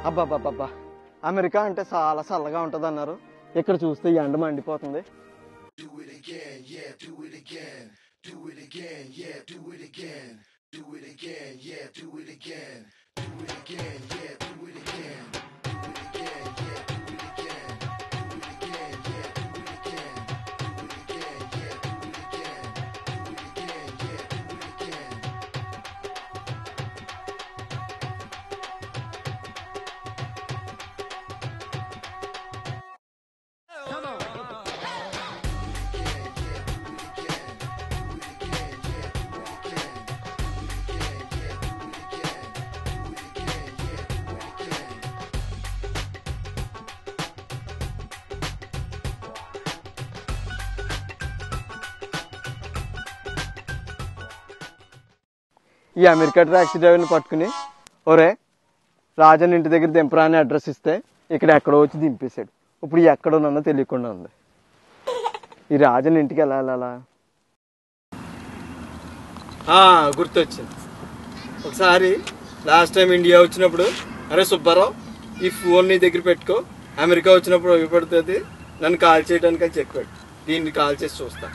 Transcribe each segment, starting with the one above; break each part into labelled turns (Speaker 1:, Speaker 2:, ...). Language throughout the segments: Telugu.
Speaker 1: అబ్బాబ్బాబ్బా, అమెరికా అంటే చాలా చల్లగా ఉంటది అన్నారు. ఇక్కడ చూస్తే ఎండ మండిపోతుంది. ఈ అమెరికా ట్యాక్సీ డ్రైవర్ని పట్టుకుని, ఒరే రాజన్ ఇంటి దగ్గర దింపరా అని అడ్రస్ ఇస్తే ఇక్కడ ఎక్కడో వచ్చి దింపేశాడు. ఇప్పుడు ఎక్కడున్నా తెలియకుండా ఉంది. ఈ రాజన్ ఇంటికి ఎలా వెళ్ళాలా? గుర్తొచ్చింది. ఒకసారి లాస్ట్ టైం ఇండియా వచ్చినప్పుడు, అరే సుబ్బారావు ఈ ఫోన్ నీ దగ్గర పెట్టుకో, అమెరికా వచ్చినప్పుడు ఉపయోగపడుతుంది, నన్ను కాల్ చేయడానికి అని చెప్పాడు. దీన్ని కాల్ చేసి చూస్తా.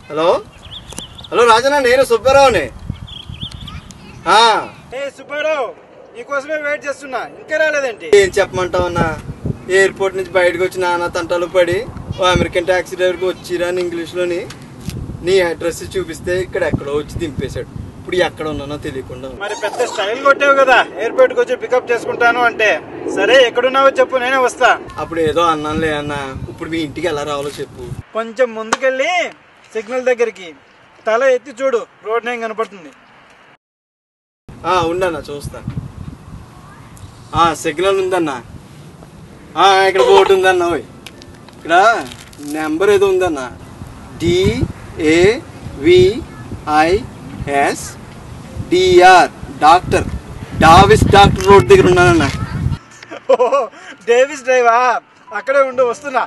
Speaker 1: హలో హలో రాజనా, నేను సుబ్బారావుని.
Speaker 2: సుబ్బారావు, నీకోసమే వెయిట్ చేస్తున్నా, ఇంకా రాలేదండి.
Speaker 1: ఏం చెప్పమంటావు అన్నా, ఎయిర్పోర్ట్ నుంచి బయటకు వచ్చి నాన్న తంటాలు పడి ఓ అమెరికన్ ట్యాక్సీ డ్రైవర్కి వచ్చిరా అని ఇంగ్లీష్లోని నీ అడ్రస్ చూపిస్తే ఇక్కడ ఎక్కడో వచ్చి దింపేశాడు. ఇప్పుడు ఎక్కడ ఉన్నానో తెలియకుండా.
Speaker 2: మరి పెద్ద స్టైల్ కొట్టావు కదా, ఎయిర్పోర్ట్కి వచ్చి పికప్ చేసుకుంటాను అంటే. సరే ఎక్కడున్నావో చెప్పు, నేనే వస్తా.
Speaker 1: అప్పుడు ఏదో అన్నానులే అన్న, ఇప్పుడు మీ ఇంటికి ఎలా రావాలో చెప్పు.
Speaker 2: కొంచెం ముందుకెళ్ళి సిగ్నల్ దగ్గరికి తల ఎత్తి చూడు, రోడ్ నేమ్ కనపడుతుంది.
Speaker 1: ఉండన్నా చూస్తా. సిగ్నల్ ఉందన్నా, ఇక్కడ బోర్డు ఉందన్నా. ఇక్కడ నెంబర్ ఏదో ఉందన్నా, DAVISDR doctor Davis doctor road దగ్గర ఉన్నానన్నా.
Speaker 2: డేవిస్ డ్రైవా, అక్కడే ఉండు, వస్తున్నా.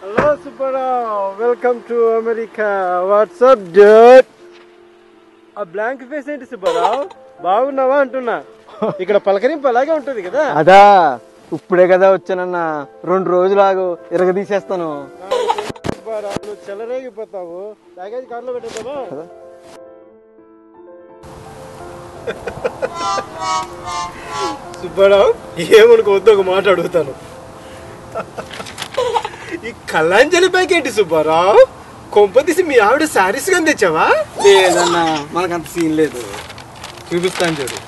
Speaker 2: Hello Subbarao, welcome to America. WhatsApp Dude? ఆ బ్లాంక్ ఫేస్ ఏంటి సుబ్బారావు, బాగున్నావా అంటున్నా. ఇక్కడ పలకరింపు అలాగే ఉంటుంది కదా.
Speaker 1: అదా, ఇప్పుడే కదా వచ్చానన్నా, 2 రోజులాగు ఇరగదీసేస్తాను.
Speaker 2: సుబ్బారావు, నువ్వు చెలరేగిపోతావు. ప్యాకేజ్ కార్లో పెట్టేద్దామా? సుబ్బారావు, ఏమనుకోవద్దు, ఒక మాట అడుగుతాను. ఈ కళ్ళంజలి ప్యాకెట్ సుబ్బారావు, కొంపతీసి మీ ఆవిడ శారీస్ గా తెచ్చావా?
Speaker 1: లేదన్నా, మనకంత సీన్ లేదు. చూపిస్తాను చూడు.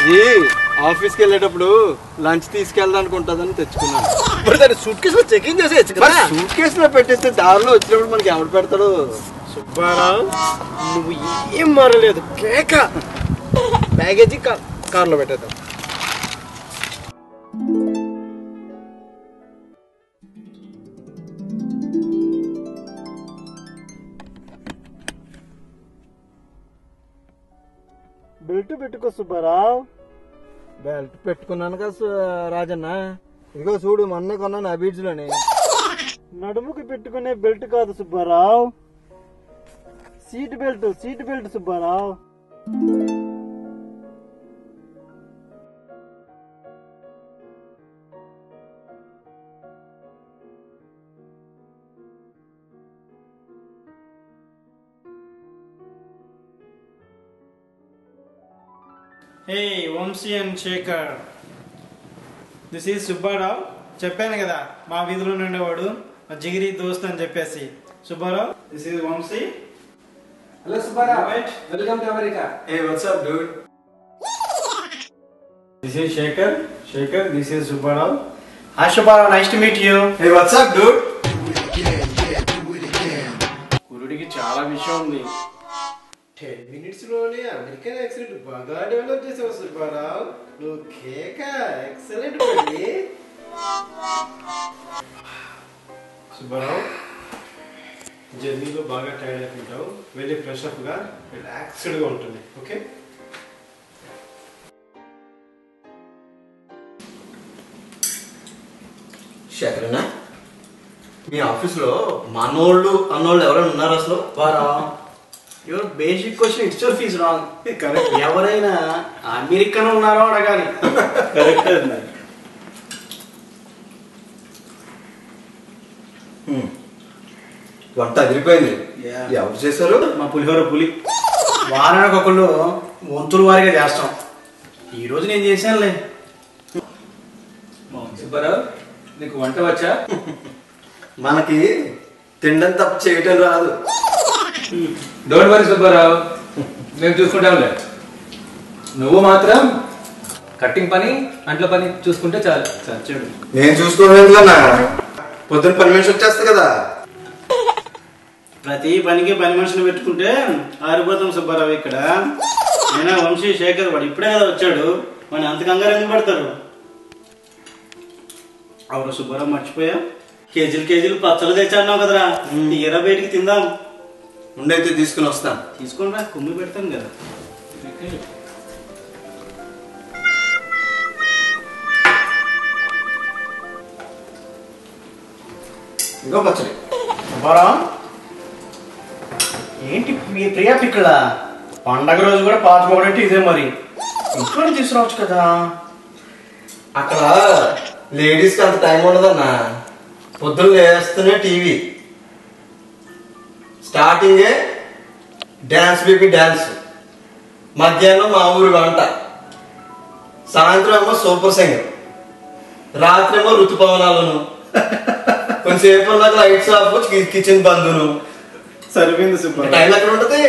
Speaker 1: ఇది ఆఫీస్కి వెళ్ళేటప్పుడు లంచ్ తీసుకెళ్ళడానికి ఉంటుందని తెచ్చుకున్నాను.
Speaker 2: మరి దాన్ని సూట్ కేసు లో చెకింగ్ చేసేయచ్చు కదా.
Speaker 1: సూట్ కేసులో పెట్టేస్తే దారిలో వచ్చినప్పుడు మనకి ఎవడు పెడతాడు?
Speaker 2: సుబ్బారావు, నువ్వు ఏం మారలేదు, కేక. ప్యాకేజీ కార్లో పెట్టేద్దాం. బెల్ట్ పెట్టుకో సుబ్బారావు.
Speaker 1: బెల్ట్ పెట్టుకున్నాను కదా రాజన్న. ఇదిగో చూడు, మొన్నే కొన్నాను అబీడ్స్ లోని.
Speaker 2: నడుముకి పెట్టుకునే బెల్ట్ కాదు Subbarao, seat belt Subbarao. Hey, Vamsi and Shekhar. This is Subbarao. చెప్పాను కదా, మా వీధిలో ఉండేవాడు, మా జిగిరి దోస్త్ అని చెప్పేసి. Subbarao, this is Vamsi.
Speaker 3: Hello Subbarao. Welcome to America.
Speaker 1: Hey, what's up, dude?
Speaker 2: This is Shekhar. This is Subbarao. Hi Subbarao, nice to meet you.
Speaker 1: Hey, what's up, dude?
Speaker 2: కురుడికి చాలా విషయం ఉంది. 10 minutes లోనే అమెరికన్ యాక్సెంట్ బాగా డెవలప్ చేసావు సుబ్బారావు. నువ్వు కేక, ఎక్సలెంట్ బడి. సుబ్బారావు, జర్నీలో బాగా టైర్డ్ అయిపోతావు, వెళ్ళి ఫ్రెష్ అప్ గా రిలాక్స్డ్ గా ఉంటుంది. ఓకే,
Speaker 1: శేఖరన్న, మీ ఆఫీస్లో మనోళ్ళు అన్నోళ్ళు ఎవరైనా ఉన్నారు అసలు?
Speaker 2: వారా your basic question it's your fees wrong. Correct. ఎవరైనా అమెరికన్ ఉన్నారో అడగాలి.
Speaker 1: కరెక్ట్. వంట అదిరిపోయింది. ఎవరు చేశారు?
Speaker 2: మా పులిహోర పులి. వారానికి ఒకళ్ళు వంతుల వారిగా చేస్తాం. ఈరోజు నేను చేశానులే.
Speaker 3: సుబ్బారావు, నీకు వంట వచ్చా?
Speaker 1: మనకి తినడం తప్ప చేయటం రాదు.
Speaker 3: డోంట్ వరీ సుబ్బారావు, మేము చూసుకుంటాంలే. నువ్వు మాత్రం కట్టింగ్ పని, అంట్ల పని చూసుకుంటే చాలు.
Speaker 2: చచ్చాడు.
Speaker 1: నేను చూసుకోలేదు కన్నా, పొద్దున్న పని మనిషి వచ్చేస్తా కదా.
Speaker 2: ప్రతి పనికి పని మనిషిని పెట్టుకుంటే ఆరిపోతాం సుబ్బారావు. ఇక్కడ అయినా వంశీ శేఖర్ వాడు ఇప్పుడే కదా వచ్చాడు, వాడిని అంత కంగారు ఎందుకు పడతారు? అవును సుబ్బారావు, మర్చిపోయా, కేజీలు పచ్చళ్ళు తెచ్చాడినావు కదరా, తీరా బయటికి తిందాం.
Speaker 1: ఉండైతే తీసుకుని వస్తాను.
Speaker 2: తీసుకొని రా, కుమ్మి పెడతాను కదా.
Speaker 1: ఇంకో పచ్చడి.
Speaker 2: సుబ్బారావు, ఏంటి మీ ప్రియా పిక్కల? పండగ రోజు కూడా పాత మొగడంటే ఇదే మరి. ఇంట్లో తీసుకురావచ్చు కదా.
Speaker 1: అక్కడ లేడీస్కి అంత టైం ఉండదన్నా. పొద్దున్న లేస్తూనే టీవీ, స్టార్టింగే డ్యాన్స్ బేబీ డ్యాన్స్, మధ్యాహ్నం మా ఊరి వంట, సాయంత్రం ఏమో సూపర్ సింగర్, రాత్రి ఏమో ఋతుపవనాలను, కొంచెంసేపు ఉన్నాక లైట్స్ ఆఫ్, కిచెన్ బంధును.
Speaker 2: సరిపోయింది సుబ్బారావు.
Speaker 1: టైం ఎక్కడ ఉంటది?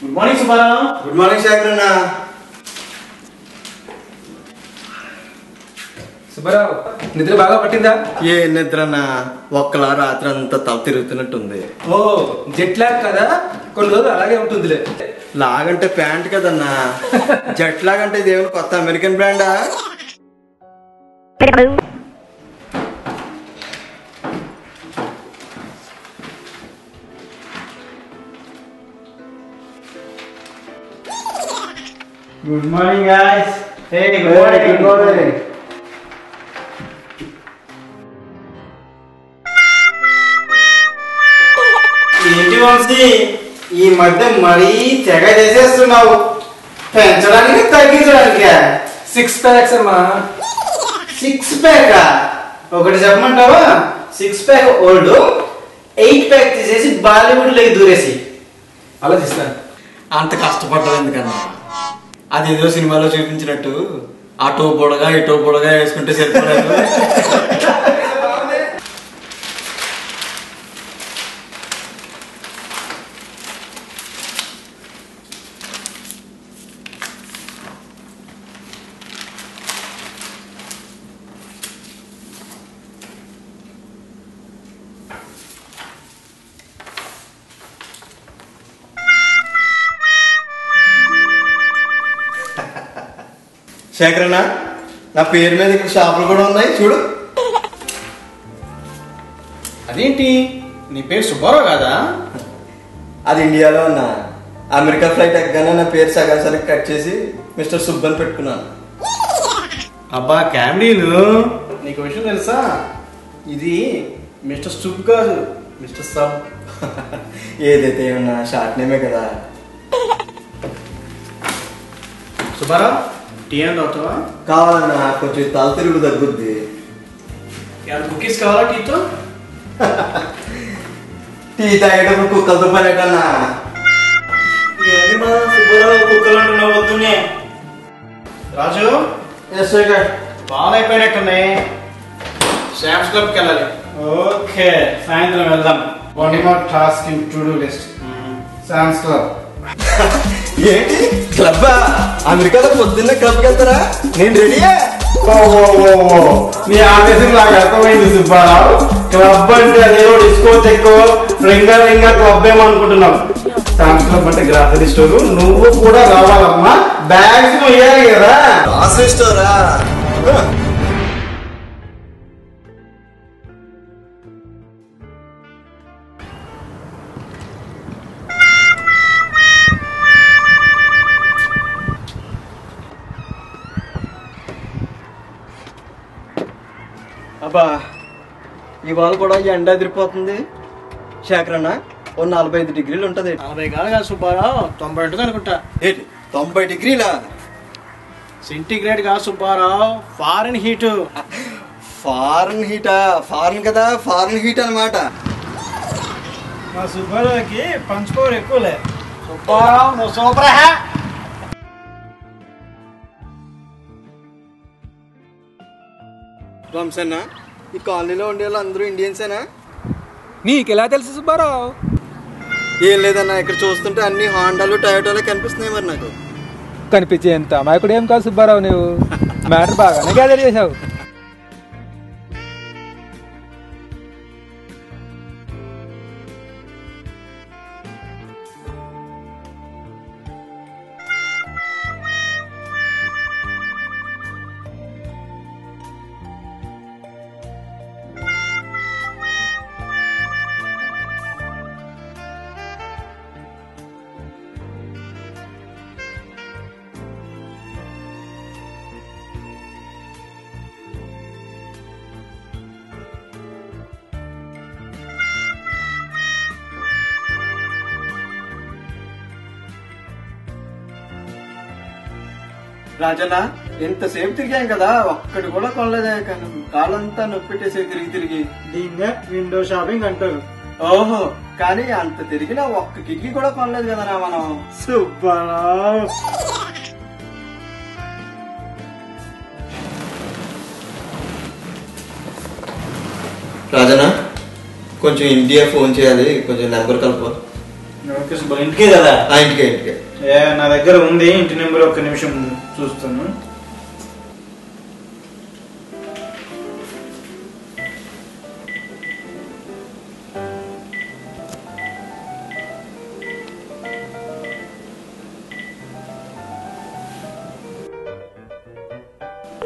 Speaker 2: Good morning Subbarao.
Speaker 1: Good morning శేఖరన్న.
Speaker 3: సుబ్బారావు, నిద్ర బాగా పట్టిందా?
Speaker 1: ఏ నిద్రన్నా, ఒక్కలా రాత్రి అంతా తల తిరుగుతున్నట్టుంది.
Speaker 3: ఓ, జెట్ లాగ్ కదా, కొన్ని రోజులు అలాగే ఉంటుందిలే.
Speaker 1: లాగంటే ప్యాంట్ కదన్నా, జెట్ లాగ్ అంటే ఇదేమైనా కొత్త అమెరికన్ బ్రాండా?
Speaker 2: Good morning guys. Hey good
Speaker 1: Good morning.
Speaker 2: ఏంటి వంశీ, ఈ మధ్య మరీ తెగ చేసేస్తున్నావు. పెంచడానికి తగ్గించడానికి?
Speaker 3: 6 ప్యాక్స్ అమ్మా.
Speaker 2: 6 ప్యాక్? ఒకటి చెప్పమంటావా? 6 ప్యాక్ ఓల్డ్, 8 ప్యాక్ తీసేసి బాలీవుడ్ లోకి దూరేసి.
Speaker 3: ఆలోచిస్తాను.
Speaker 1: అంత కష్టపడ్డం ఎందుకన్నా? అది ఏదో సినిమాలో చూపించినట్టు అటో పొడగా ఇటో పొడగా వేసుకుంటే సరిపోలేదు. శేఖరన్న, నా పేరు మీద ఇక్కడ షాపులు కూడా ఉన్నాయి చూడు.
Speaker 2: అదేంటి, నీ పేరు సుబ్బారావు కాదా?
Speaker 1: అది ఇండియాలో ఉన్న అమెరికా ఫ్లైట్ ఎక్కగానే నా పేరు సగం సగం కట్ చేసి మిస్టర్ సుబ్బ్ అని పెట్టుకున్నాను.
Speaker 2: అబ్బా కామెడీలు. నీకు విషయం తెలుసా, ఇది మిస్టర్ సుబ్ కాదు, మిస్టర్ సబ్.
Speaker 1: ఏదైతే ఏమన్నా షార్ట్ నేమే కదా.
Speaker 2: సుబ్బారావు, టీ అని తాగుతావా?
Speaker 1: కావాలన్నా, కొంచెం తల తిరుగు తగ్గుద్ది.
Speaker 2: కుకీస్ కావాలా టీతో?
Speaker 1: టీ తాగేటప్పుడు కుక్కలతో పని కన్నా.
Speaker 2: సుబ్బారావు కుక్కలు అంటున్నావు వద్దునే. రాజు,
Speaker 1: ఎస్ శేఖర్.
Speaker 2: బాల్ అయిపోయినట్టున్నాయి.
Speaker 1: శామ్స్ క్లబ్కి వెళ్ళాలి.
Speaker 2: ఓకే, సాయంత్రం వెళ్దాం. One more task in to do list. Sam's club.
Speaker 1: ఏంటి క్లబ్బా? అమెరికాలో పొద్దున్నే క్లబ్కి వెళ్తారా? నేను రెడీయే.
Speaker 2: నీ ఆఫీసుకి నాకు అర్థమైంది సుబ్బారావు. క్లబ్ అంటే అదేదో డిస్కో చెక్కో రింగర్ క్లబ్ ఏమనుకుంటున్నావు. శామ్స్ క్లబ్ అంటే గ్రాసరీ స్టోర్. నువ్వు కూడా రావాలమ్మా. బ్యాగ్స్ వేయాలి కదా.
Speaker 1: గ్రాసరీ స్టోరా? అబ్బా, ఇవాళ కూడా ఎండ ఎదిరిపోతుంది. శేఖరన్న, ఓ 45 డిగ్రీలు ఉంటుంది.
Speaker 2: 40 కాదు సుబ్బారావు, 90 ఉంటుంది అనుకుంటా.
Speaker 1: ఏంటి 90 డిగ్రీలా?
Speaker 2: సెంటిగ్రేడ్ కాదు సుబ్బారావు, ఫారెన్ హీటు.
Speaker 1: ఫారెన్ హీటా? ఫారెన్ కదా, ఫారెన్ హీట్ అనమాట.
Speaker 2: మా సుబ్బారావుకి పంచుకోరు ఎక్కువలే. సుబ్బారావు నువ్వు సూపర్.
Speaker 1: రంసన్న, ఈ కాలనీలో ఉండే వాళ్ళు అందరూ ఇండియన్సేనా?
Speaker 3: నీకెలా తెలుసు సుబ్బారావు?
Speaker 1: ఏం లేదన్నా, ఇక్కడ చూస్తుంటే అన్ని హాండాలు టయోటాలు కనిపిస్తున్నాయి. మరి నాకు
Speaker 3: కనిపించేంత అమాయకుడు ఏం కాదు సుబ్బారావు. నువ్వు మ్యాటర్ బాగానే గ్యాదర్ చేసావు.
Speaker 1: రాజన్న, ఎంతసేపు తిరిగాం కదా, ఒక్కటి కూడా కొనలేదే. కాళ్ళంతా నొప్పి పెట్టేసే తిరిగి.
Speaker 2: దీన్నే విండో షాపింగ్ అంటారు.
Speaker 1: ఓహో, కానీ అంత తిరిగినా ఒక్క కిడ్నీ కూడా కొనలేదు కదరా మనం.
Speaker 2: సుబ్బారావు,
Speaker 1: రాజన్న, కొంచెం ఇండియా ఫోన్ చేయాలి. కొంచెం నెంబర్ కలుపు.
Speaker 2: ఇంటికే కదా?
Speaker 1: ఇంటికే.
Speaker 2: నా దగ్గర ఉంది ఇంటి నెంబర్. ఒక్క నిమిషం చూస్తాను.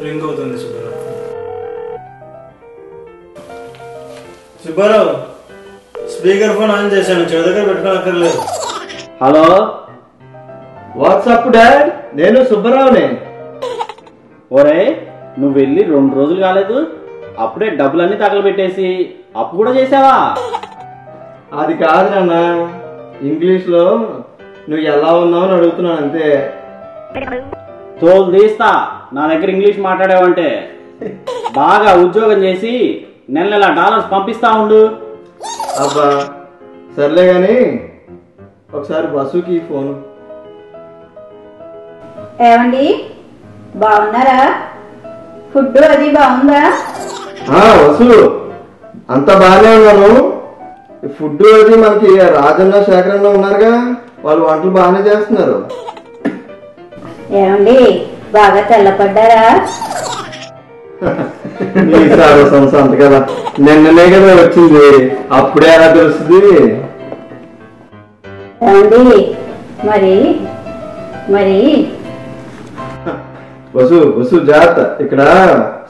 Speaker 2: రింగ్ అవుతుంది. సుబ్బారావు, స్పీకర్ ఫోన్ ఆన్ చేశాను, చెవి దగ్గర పెట్టుకోనక్కర్లేదు.
Speaker 1: హలో, వాట్సాప్ డాడ్, నేను సుబ్బారావునే.
Speaker 4: ఓరే, నువ్వు వెళ్ళి 2 రోజులు కాలేదు, అప్పుడే డబ్బులన్నీ తగలబెట్టేసి అప్పు కూడా చేసావా?
Speaker 1: అది కాదు నాన్న, ఇంగ్లీష్ లో నువ్వు ఎలా ఉన్నావు అని అడుగుతున్నాను అంతే.
Speaker 4: తోలు తీస్తా నా దగ్గర ఇంగ్లీష్ మాట్లాడావంటే. బాగా ఉద్యోగం చేసి నెల $1 పంపిస్తా ఉండు.
Speaker 1: అబ్బా సర్లే గాని ఒకసారి బస్సుకి ఫోన్.
Speaker 5: ఏమండి, బాగున్నారా? ఫుడ్ అది బాగుందా?
Speaker 1: వసు, అంత బాగానే ఉన్నాను. ఫుడ్ అది మనకి రాజన్న శేఖరన్న ఉన్నారుగా, వాళ్ళు వంటలు బాగానే చేస్తున్నారు.
Speaker 5: ఏమండి, బాగా తెల్లపడ్డారా?
Speaker 1: సంత కదా, నిన్ననే కదా వచ్చింది, అప్పుడే ఎలా తెలుస్తుంది?
Speaker 5: ఏమండి, మరి మరి
Speaker 1: వసు వసు జాగ్రత్త, ఇక్కడ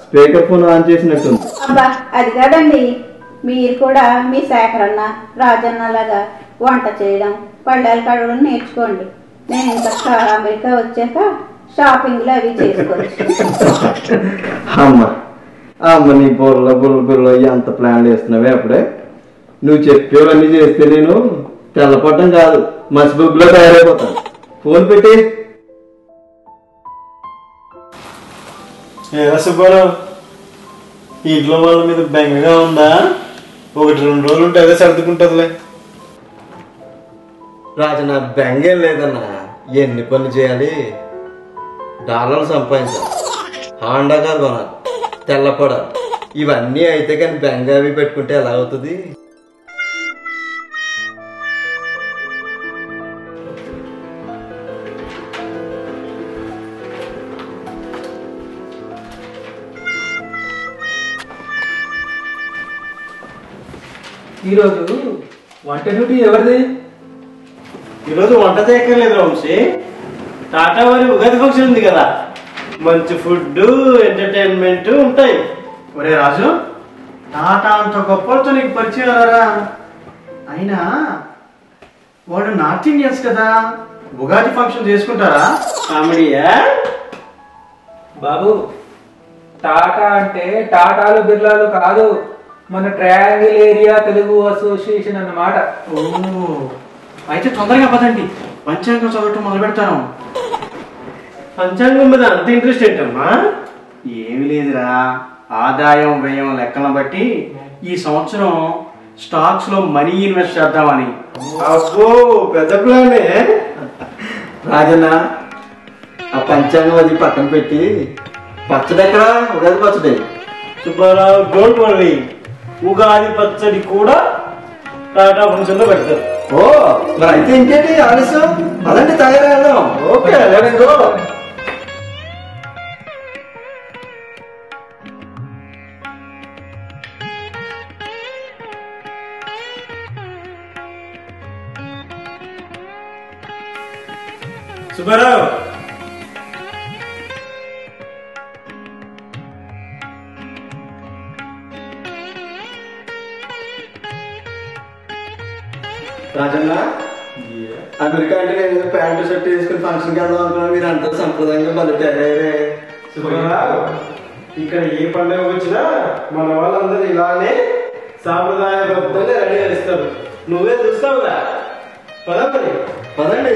Speaker 1: స్పీకర్ ఫోన్ ఆన్ చేసినట్టుంది.
Speaker 5: అబ్బా అది కాదండి, మీరు కూడా మీ శేఖరన్న రాజన్న లాగా వంట చేయడం పళ్ళాలు కడగడం నేర్చుకోండి. నేను ఇంకా అమెరికా వచ్చాక షాపింగ్లు అవి చేసుకోవచ్చు.
Speaker 1: అమ్మ నీ బుర్రలో ఎంత ప్లాన్ వేస్తున్నావే అప్పుడే. నువ్వు చెప్పేవన్నీ చేస్తే నేను తెల్లపడడం కాదు, మసిబుగ్గులో తయారైపోతాను. ఫోన్ పెట్టి.
Speaker 2: సుబ్బారావు, ఇంట్లో వాళ్ళ మీద బెంగగా ఉందా? 1-2 రోజులు ఉంటే అదే సర్దుకుంటుందిలే.
Speaker 1: రాజు, నా బెంగేం లేదన్నా. ఎన్ని పనులు చేయాలి, డాలర్లు సంపాదించాలి, హాండా కాదు కొనాలి. తెల్లపొడ ఇవన్నీ అయితే కానీ బెంగ అవి పెట్టుకుంటే ఎలా అవుతుంది?
Speaker 3: ఈరోజు వంట డ్యూటీ ఎవరిది?
Speaker 2: ఈరోజు వంట చేయక్కర్లేదు వంశీ, టాటా వారి ఉగాది ఫంక్షన్ ఉంది కదా, మంచి ఫుడ్ ఎంటర్టైన్మెంట్ ఉంటాయి. ఒరే రాజు, టాటా అంత గొప్పలతో నీకు పరిచయం రా. అయినా వాడు నార్త్ ఇండియన్స్ కదా, ఉగాది ఫంక్షన్ చేసుకుంటారా? కామెడీయా
Speaker 3: బాబు, టాటా అంటే టాటాలు బిర్లాలు కాదు, మన ట్రయాంగిల్ ఏరియా తెలుగు అసోసియేషన్ అన్నమాట.
Speaker 2: ఓ, అయితే తొందరగా పదండి, పంచాంగం చదవటం మొదలు పెడతాను. పంచాంగం మీద అంత ఇంట్రెస్ట్ ఏంటమ్మా? ఏమి లేదురా, ఆదాయం వ్యయం లెక్కలను బట్టి ఈ సంవత్సరం స్టాక్స్ లో మనీ ఇన్వెస్ట్ చేద్దామని. అబ్బో, పెద్ద ప్లానే.
Speaker 1: రాజన్న, ఆ పంచాంగం అది పక్కన పెట్టి పచ్చడి ఎక్కడ? ఉగాది పచ్చడి.
Speaker 2: సుబ్బారావు, డోంట్ వరీ, ఉగాది పచ్చడి కూడా టాటా ఫంక్షన్ లో పెడతారు.
Speaker 1: ఓ, మరి అయితే ఇంకేంటి ఆలస్యం? అదండి తయారయ్యాం. Okay, let's go.
Speaker 2: Subbarao,
Speaker 1: Rajanna, America అంటే నేను ప్యాంటు షర్ట్ వేసుకుని ఫంక్షన్కి వెళ్దాం అనుకున్నాను, మీరు అంతా సంప్రదాయంగా బతుకారే.
Speaker 2: సుబ్బారావు, ఇక్కడ ఏ పండుగ వచ్చినా మన వాళ్ళందరూ ఇలానే సాంప్రదాయబద్ధంగా రెడీ చేస్తారు. నువ్వే చూస్తావుగా. పదండి.
Speaker 1: పదండి.